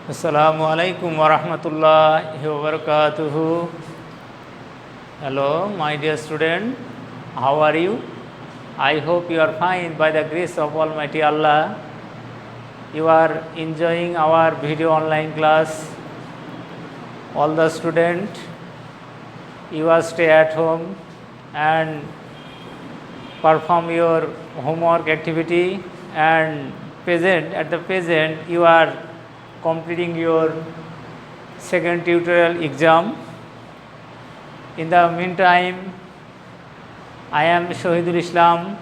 Assalamu alaikum wa rahmatullahi wa barakatuhu. Hello, my dear student. How are you? I hope you are fine by the grace of Almighty Allah. You are enjoying our video online class. All the students, you are stay at home and perform your homework activity, and at the present you are completing your second tutorial exam. In the meantime, I am Shohidul Islam,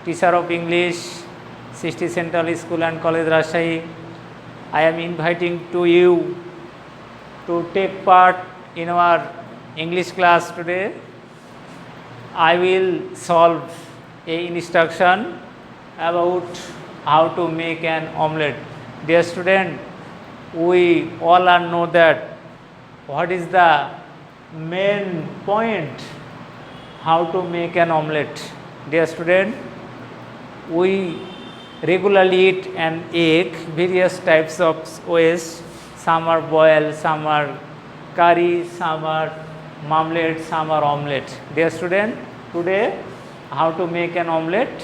teacher of English, City Central School and College, Rajshahi. I am inviting to you to take part in our English class today. I will solve a instruction about how to make an omelette. Dear student, we all know that what is the main point how to make an omelette. Dear student, we regularly eat an egg, various types of ways. Some are boiled, some are curry, some are marmalade, some are omelette. Dear student, today how to make an omelette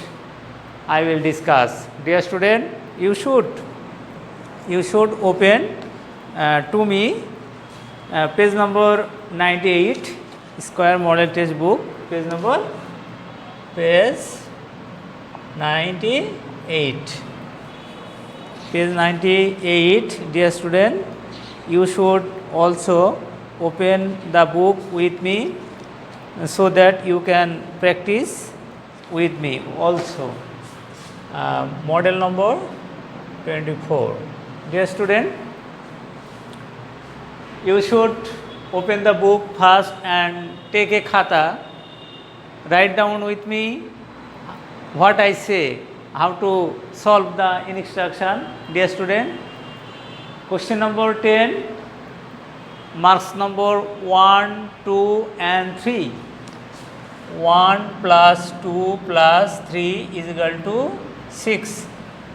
I will discuss. Dear student, you should open to me page number 98, Square Model Test Book, page 98. Page 98, dear student, you should also open the book with me so that you can practice with me also. Model number 24. Dear student, you should open the book first and take a khata. Write down with me what I say, how to solve the instruction. Dear student, question number 10, marks number 1, 2 and 3. 1 plus 2 plus 3 is equal to 6.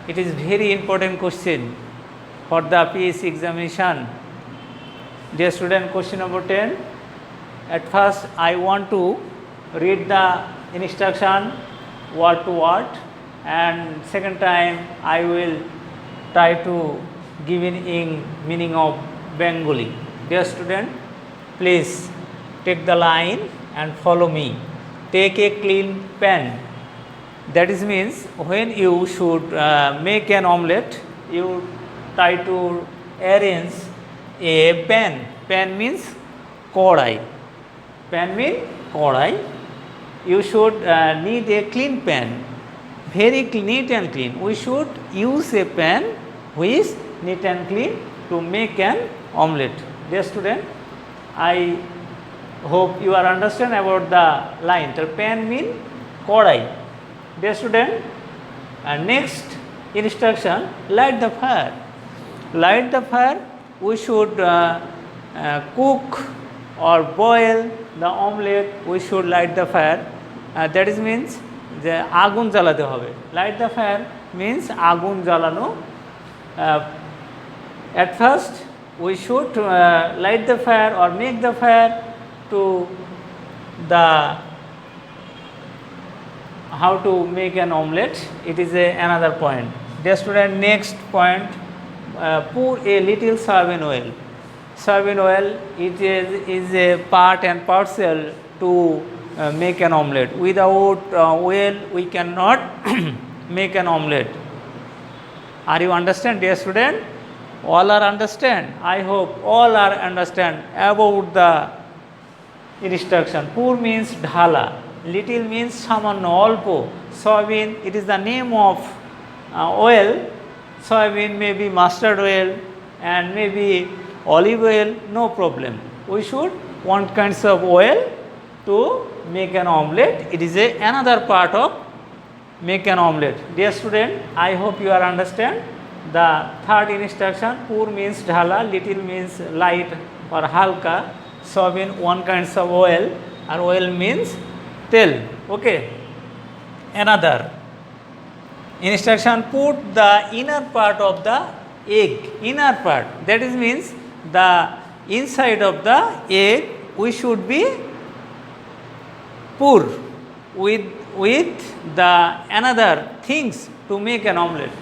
It is very important question for the PSC examination. Dear student, question number 10. At first, I want to read the instruction word to word, and second time I will try to give in meaning of Bengali. Dear student, please take the line and follow me. Take a clean pan. That is means when you should make an omelette, you try to arrange a pan. Pan means kodai. Pan means kodai. You should need a clean pan, very neat and clean. We should use a pan which is neat and clean to make an omelette. Dear student, I hope you are understand about the line. The pan means kodai. Dear student, next instruction, light the fire. Light the fire, we should cook or boil the omelette, we should light the fire. That is means যে আগুন জ্বালাতে হবে. Light the fire means আগুন জ্বালানো. At first we should light the fire or make the fire to the how to make an omelette. It is another point. Dear student, next point, pour a little soybean oil. Soybean oil, it is a part and parcel to make an omelette. Without oil we cannot make an omelette. Are you understand, dear student? All are understand? I hope all are understand about the instruction. Pour means dhala. Little means samanno, alpo. Soybean, it is the name of oil. Soybean may be mustard oil and maybe olive oil, no problem. We should want kinds of oil to make an omelette. It is another part of make an omelette. Dear student, I hope you are understand the third instruction. Pour means dhala, little means light or halka. Soybean, one kinds of oil, and oil means tel. Okay. Another instruction, put the inner part of the egg, inner part. That is means the inside of the egg we should be pour with the another things to make an omelette.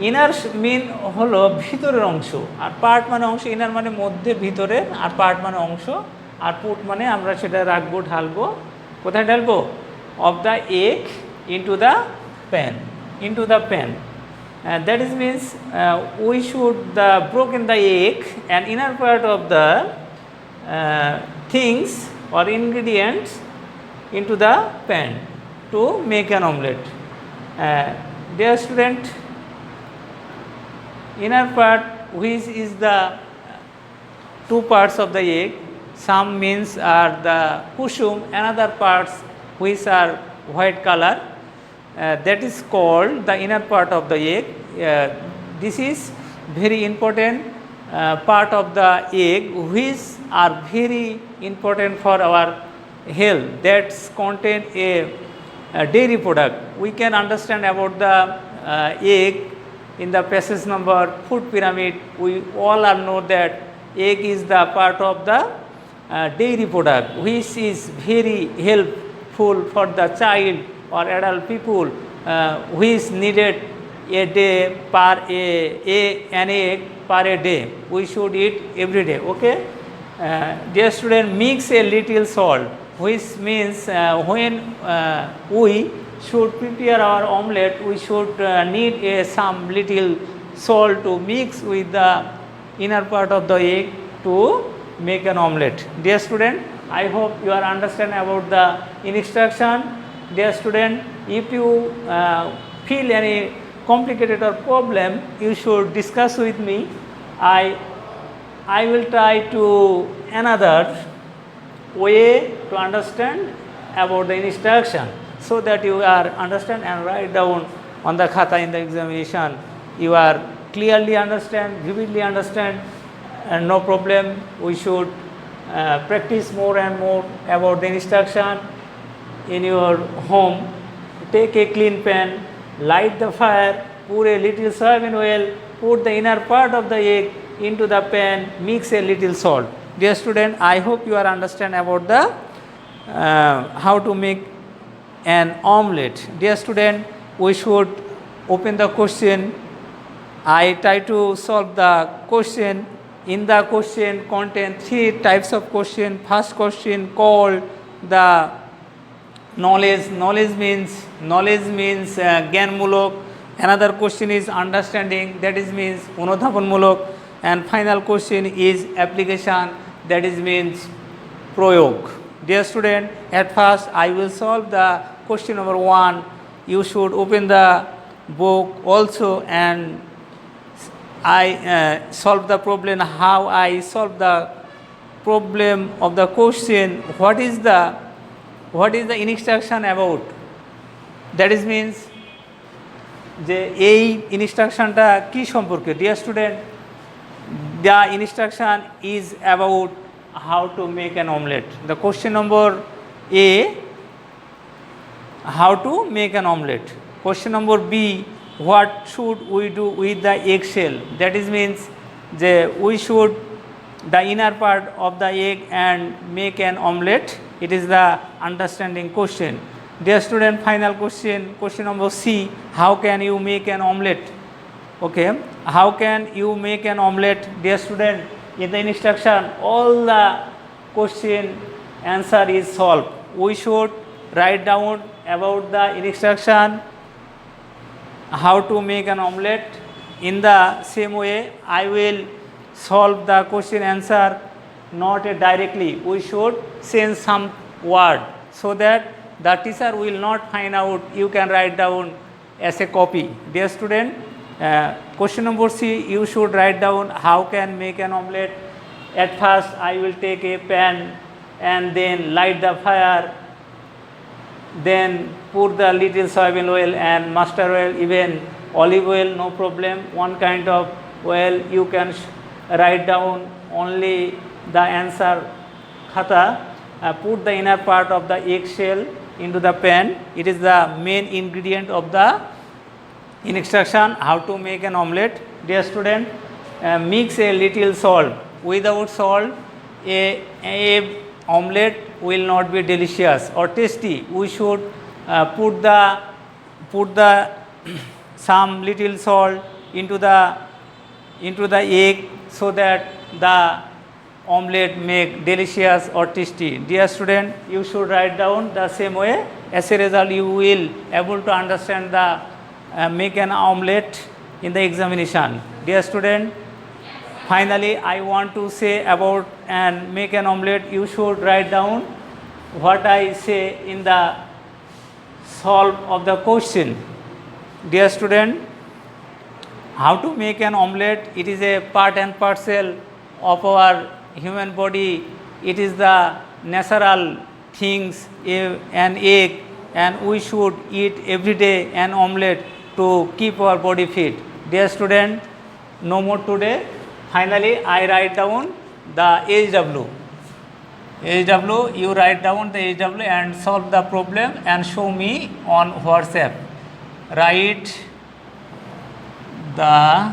Inner mean হলো ভিতরের অংশ, আর part মানে অংশ। Inner মানে মধ্যে ভিতরের, আর part মানে অংশ, আর পুট মানে আমরা সেটা রাখবো, ঢালবো। কোথায় ঢালবো? Of the egg into the pan, into the pan. That is means we should broken the egg and inner part of the things or ingredients into the pan to make an omelette. Dear student, inner part which is the two parts of the egg, some means are the kusum, another parts which are white color, that is called the inner part of the egg. This is very important part of the egg which are very important for our health, that contain a dairy product. We can understand about the egg in the passage number food pyramid. We all are know that egg is the part of the dairy product which is very helpful for the child or adult people which needed a day per an egg per a day. We should eat every day. Okay, dear student, mix a little salt, which means when we should prepare our omelette, we should need some little salt to mix with the inner part of the egg to make an omelette. Dear student, I hope you are understand about the instruction. Dear student, if you feel any complicated or problem, you should discuss with me. I will try to another way to understand about the instruction, so that you are understand and write down on the khata in the examination. You are clearly understand, vividly understand, and no problem. We should practice more and more about the instruction in your home. Take a clean pan, light the fire, pour a little soybean oil, put the inner part of the egg into the pan, mix a little salt. Dear student, I hope you are understand about the how to make an omelette. Dear student, we should open the question. I try to solve the question. In the question contain three types of question. First question called the knowledge. Knowledge means gyanmulok. Another question is understanding, that is means unodhapanmulok. And final question is application, that is means proyog. Dear student, at first I will solve the question number 1. You should open the book also and I solve the problem. How I solve the problem of the question, what is the instruction about, that is means যে এই ইনস্ট্রাকশনটা কি সম্পর্কে। Dear student, the instruction is about how to make an omelette. The question number A, how to make an omelette. Question number B, what should we do with the eggshell, that is means যে we should the inner part of the egg and make an omelette. It is the understanding question. Dear student, final question number C, how can you make an omelette? Okay, how can you make an omelette? Dear student, in the instruction all the question answer is solved. We should write down about the instruction how to make an omelette. In the same way I will solve the question answer, not directly. We should send some word so that the teacher will not find out. You can write down as a copy. Dear student, question number C, you should write down how can make an omelette. At first I will take a pan and then light the fire, then put the little soybean oil and mustard oil, even olive oil, no problem, one kind of oil. You can write down only the answer khata. Put the inner part of the eggshell into the pan. It is the main ingredient of the instruction how to make an omelette. dear student, mix a little salt. Without salt, a omelette will not be delicious or tasty. We should put the some little salt into the egg so that the omelette make delicious or tasty. Dear student, you should write down the same way. As a result, you will able to understand the make an omelette in the examination. Dear student, finally I want to say about and make an omelette. You should write down what I say in the solve of the question. Dear student, how to make an omelette? It is a part and parcel of our human body. It is the natural things, an egg, and we should eat every day an omelette to keep our body fit. Dear student, no more today. Finally, I write down the HW. HW, you write down the HW and solve the problem and show me on WhatsApp. Write the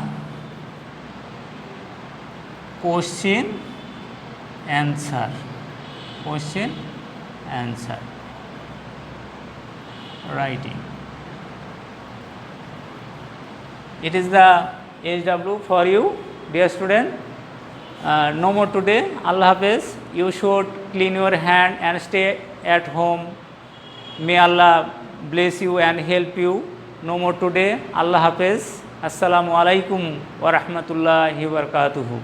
question answer. Question answer. Writing. It is the HW for you, dear student. No more today. Allah Hafiz. You should clean your hand and stay at home. May Allah bless you and help you. No more today. Allah Hafiz. Assalamu alaikum wa rahmatullahi wa barakatuhu.